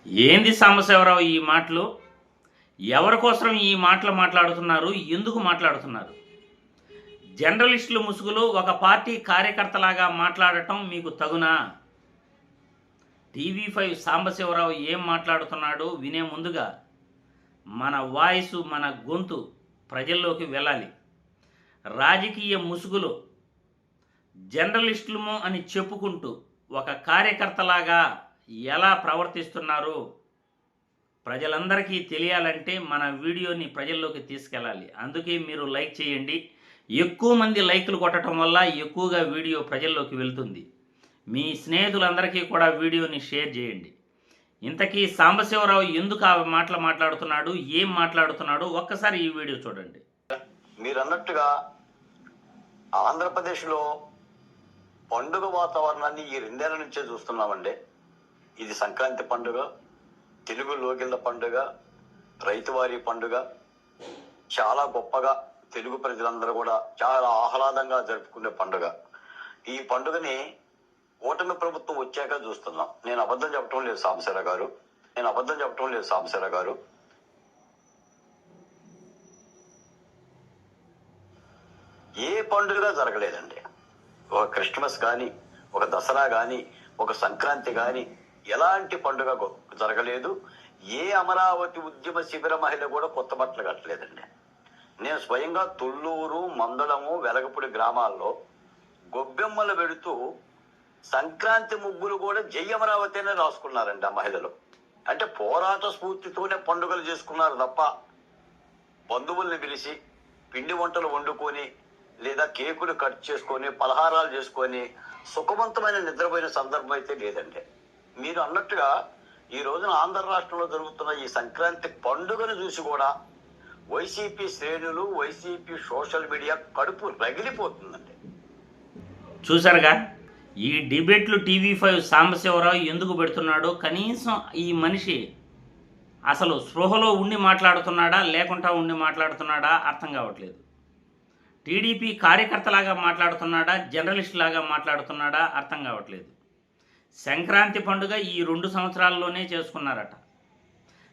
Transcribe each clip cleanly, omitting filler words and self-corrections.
ఏంది సాంబశివరావు ఈ మాటలు? ఎవరి కోసం ఈ మాటలు మాట్లాడుతున్నారు? ఎందుకు మాట్లాడుతున్నారు? జర్నలిస్టుల ముసుగులో ఒక పార్టీ కార్యకర్తలాగా మాట్లాడటం మీకు తగునా? టీవీ5 సాంబశివరావు ఏం మాట్లాడుతున్నాడో వినే ముందుగా మన వాయిస్, మన గొంతు ప్రజల్లోకి వెళ్ళాలి. రాజకీయ ముసుగులో జర్నలిస్టులము అని చెప్పుకుంటూ ఒక కార్యకర్తలాగా ఎలా ప్రవర్తిస్తున్నారు ప్రజలందరికీ తెలియాలంటే మన వీడియోని ప్రజల్లోకి తీసుకెళ్ళాలి. అందుకే మీరు లైక్ చేయండి. ఎక్కువ మంది లైకులు కొట్టడం వల్ల ఎక్కువగా వీడియో ప్రజల్లోకి వెళ్తుంది. మీ స్నేహితులందరికీ కూడా వీడియోని షేర్ చేయండి. ఇంతకీ సాంబశివరావు ఎందుకు ఆ మాటలు మాట్లాడుతున్నాడు, ఏం మాట్లాడుతున్నాడు ఒక్కసారి ఈ వీడియో చూడండి. మీరు అన్నట్టుగా ఆంధ్రప్రదేశ్లో పండుగ వాతావరణాన్ని ఈ 2 ఏళ్ల నుంచే చూస్తున్నామండి. ఇది సంక్రాంతి పండుగ, తెలుగు లోగిళ్ళ పండుగ, రైతువారీ పండుగ. చాలా గొప్పగా తెలుగు ప్రజలందరూ కూడా చాలా ఆహ్లాదంగా జరుపుకునే పండుగ. ఈ పండుగని కూటమి ప్రభుత్వం వచ్చాక చూస్తున్నాం. నేను అబద్ధం చెప్పడం లేదు సాంబశివరావు గారు. ఏ పండుగ జరగలేదండి. ఒక క్రిస్మస్ కానీ, ఒక దసరా కానీ, ఒక సంక్రాంతి కానీ ఎలాంటి పండుగ జరగలేదు. ఏ అమరావతి ఉద్యమ శిబిర మహిళ కూడా కొత్త బట్టలు కట్టలేదండి. నేను స్వయంగా తుళ్ళూరు, మందడము, వెలగపూడి గ్రామాల్లో గొబ్బెమ్మలు పెడుతూ సంక్రాంతి ముగ్గులు కూడా జై అమరావతి అనే రాసుకున్నారండి ఆ మహిళలు. అంటే పోరాట స్ఫూర్తితోనే పండుగలు చేసుకున్నారు తప్ప బంధువుల్ని పిలిచి పిండి వంటలు వండుకొని లేదా కేకులు కట్ చేసుకొని పలహారాలు చేసుకొని సుఖవంతమైన నిద్రపోయిన సందర్భం అయితే లేదండి. మీరు అన్నట్టుగా ఈ రోజున ఆంధ్ర రాష్ట్రంలో జరుగుతున్న ఈ సంక్రాంతి పండుగను చూసి కూడా వైసీపీ శ్రేణులు, వైసీపీ సోషల్ మీడియా కడుపు రగిలిపోతుందండి. చూసారుగా ఈ డిబేట్లు టీవీ5 సాంబశివరావు ఎందుకు పెడుతున్నాడో. కనీసం ఈ మనిషి అసలు స్పృహలో ఉండి మాట్లాడుతున్నాడా లేకుండా ఉండి మాట్లాడుతున్నాడా అర్థం కావట్లేదు. టీడీపీ కార్యకర్తలాగా మాట్లాడుతున్నాడా, జర్నలిస్ట్ లాగా మాట్లాడుతున్నాడా అర్థం కావట్లేదు. సంక్రాంతి పండుగ ఈ 2 సంవత్సరాల్లోనే చేసుకున్నారట.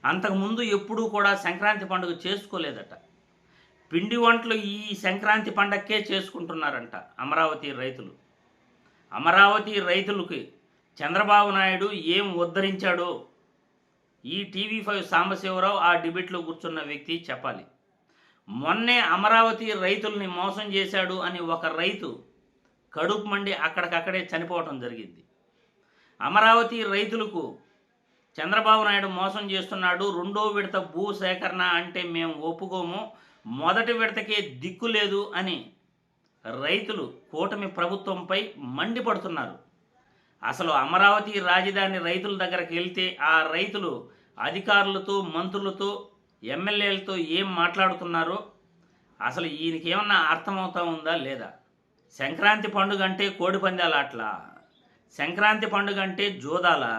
అంతకుముందు ఎప్పుడూ కూడా సంక్రాంతి పండుగ చేసుకోలేదట. పిండి వంటలు ఈ సంక్రాంతి పండగకే చేసుకుంటున్నారంట అమరావతి రైతులకి చంద్రబాబు నాయుడు ఏం ఉద్ధరించాడో ఈ టీవీ5 సాంబశివరావు ఆ డిబేట్లో కూర్చున్న వ్యక్తి చెప్పాలి. మొన్నే అమరావతి రైతుల్ని మోసం చేశాడు అని ఒక రైతు కడుపు మండి అక్కడికక్కడే చనిపోవటం జరిగింది. అమరావతి రైతులకు చంద్రబాబు నాయుడు మోసం చేస్తున్నాడు, 2వ విడత భూ సేకరణ అంటే మేము ఒప్పుకోము, మొదటి విడతకే దిక్కు లేదు అని రైతులు కూటమి ప్రభుత్వంపై మండిపడుతున్నారు. అసలు అమరావతి రాజధాని రైతుల దగ్గరికి వెళ్తే ఆ రైతులు అధికారులతో, మంత్రులతో, ఎమ్మెల్యేలతో ఏం మాట్లాడుతున్నారో అసలు ఈయనకేమన్నా అర్థమవుతా ఉందా లేదా? సంక్రాంతి పండుగ అంటే కోడిపందాల ఆటలా? సంక్రాంతి పండుగ అంటే జోదాలా,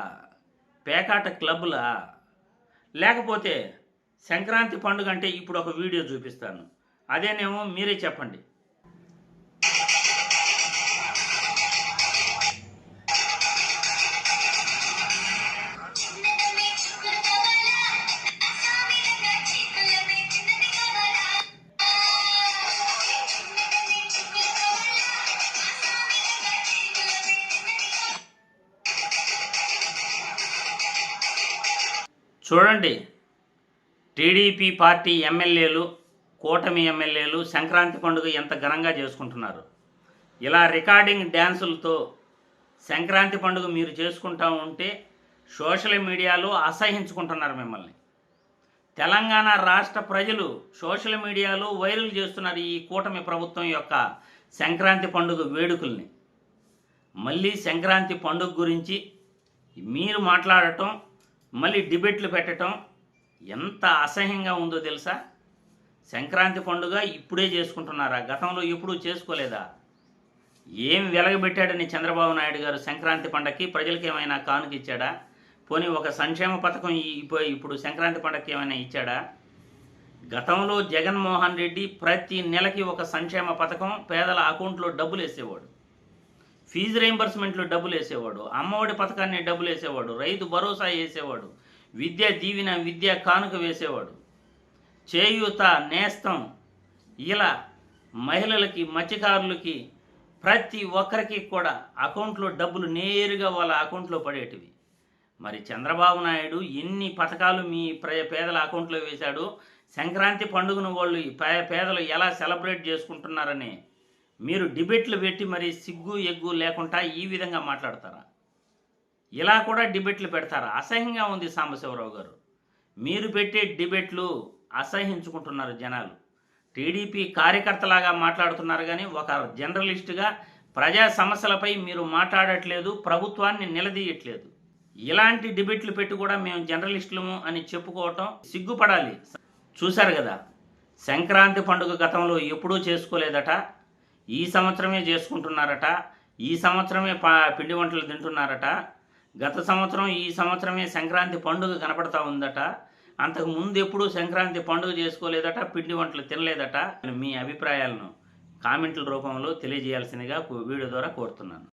పేకాట క్లబ్బులా? లేకపోతే సంక్రాంతి పండుగ అంటే ఇప్పుడు ఒక వీడియో చూపిస్తాను, అదేనేమో మీరే చెప్పండి. చూడండి, టీడీపీ పార్టీ ఎమ్మెల్యేలు, కూటమి ఎమ్మెల్యేలు సంక్రాంతి పండుగ ఎంత ఘనంగా చేసుకుంటున్నారు. ఇలా రికార్డింగ్ డ్యాన్సులతో సంక్రాంతి పండుగ మీరు చేసుకుంటూ ఉంటే సోషల్ మీడియాలో అసహించుకుంటున్నారు మిమ్మల్ని. తెలంగాణ రాష్ట్ర ప్రజలు సోషల్ మీడియాలో వైరల్ చేస్తున్నారు ఈ కూటమి ప్రభుత్వం యొక్క సంక్రాంతి పండుగ వేడుకల్ని. మళ్ళీ సంక్రాంతి పండుగ గురించి మీరు మాట్లాడటం, మళ్ళీ డిబేట్లు పెట్టడం ఎంత అసహ్యంగా ఉందో తెలుసా? సంక్రాంతి పండుగ ఇప్పుడే చేసుకుంటున్నారా? గతంలో ఎప్పుడూ చేసుకోలేదా? ఏం వెలగబెట్టాడని చంద్రబాబు నాయుడు గారు సంక్రాంతి పండగకి ప్రజలకి ఏమైనా కానుక ఇచ్చాడా? పోనీ ఒక సంక్షేమ పథకం ఇప్పుడు సంక్రాంతి పండగకి ఏమైనా ఇచ్చాడా? గతంలో జగన్మోహన్ రెడ్డి ప్రతి నెలకి ఒక సంక్షేమ పథకం పేదల అకౌంట్లో డబ్బులు వేసేవాడు. ఫీజు రీయింబర్స్మెంట్లో డబ్బులు వేసేవాడు, అమ్మఒడి పథకాన్ని డబ్బులు వేసేవాడు, రైతు భరోసా వేసేవాడు, విద్యా దీవెన విద్యా కానుక వేసేవాడు. చేయూత, నేస్తం, ఇలా మహిళలకి, మత్స్యకారులకి ప్రతి ఒక్కరికి కూడా అకౌంట్లో డబ్బులు నేరుగా వాళ్ళ అకౌంట్లో పడేటివి. మరి చంద్రబాబు నాయుడు ఎన్ని పథకాలు మీ పేదల అకౌంట్లో వేశాడు? సంక్రాంతి పండుగను వాళ్ళు పేదలు ఎలా సెలబ్రేట్ చేసుకుంటున్నారని మీరు డిబేట్లు పెట్టి మరి సిగ్గు ఎగ్గు లేకుండా ఈ విధంగా మాట్లాడతారా? ఇలా కూడా డిబేట్లు పెడతారా? అసహ్యంగా ఉంది సాంబశివరావు గారు. మీరు పెట్టే డిబేట్లు అసహించుకుంటున్నారు జనాలు. టీడీపీ కార్యకర్తలాగా మాట్లాడుతున్నారు కానీ ఒక జర్నలిస్టుగా ప్రజా సమస్యలపై మీరు మాట్లాడట్లేదు, ప్రభుత్వాన్ని నిలదీయట్లేదు. ఇలాంటి డిబేట్లు పెట్టి కూడా మేము జర్నలిస్టులము అని చెప్పుకోవటం సిగ్గుపడాలి. చూశారు కదా, సంక్రాంతి పండుగ గతంలో ఎప్పుడూ చేసుకోలేదట, ఈ సంవత్సరమే చేసుకుంటున్నారట. ఈ సంవత్సరమే పిండి వంటలు తింటున్నారట. గత సంవత్సరం, ఈ సంవత్సరమే సంక్రాంతి పండుగ కనపడతా ఉందట. అంతకు ముందు ఎప్పుడూ సంక్రాంతి పండుగ చేసుకోలేదట, పిండి వంటలు తినలేదట. మీ అభిప్రాయాలను కామెంట్ల రూపంలో తెలియజేయాల్సిందిగా వీడియో ద్వారా కోరుతున్నాను.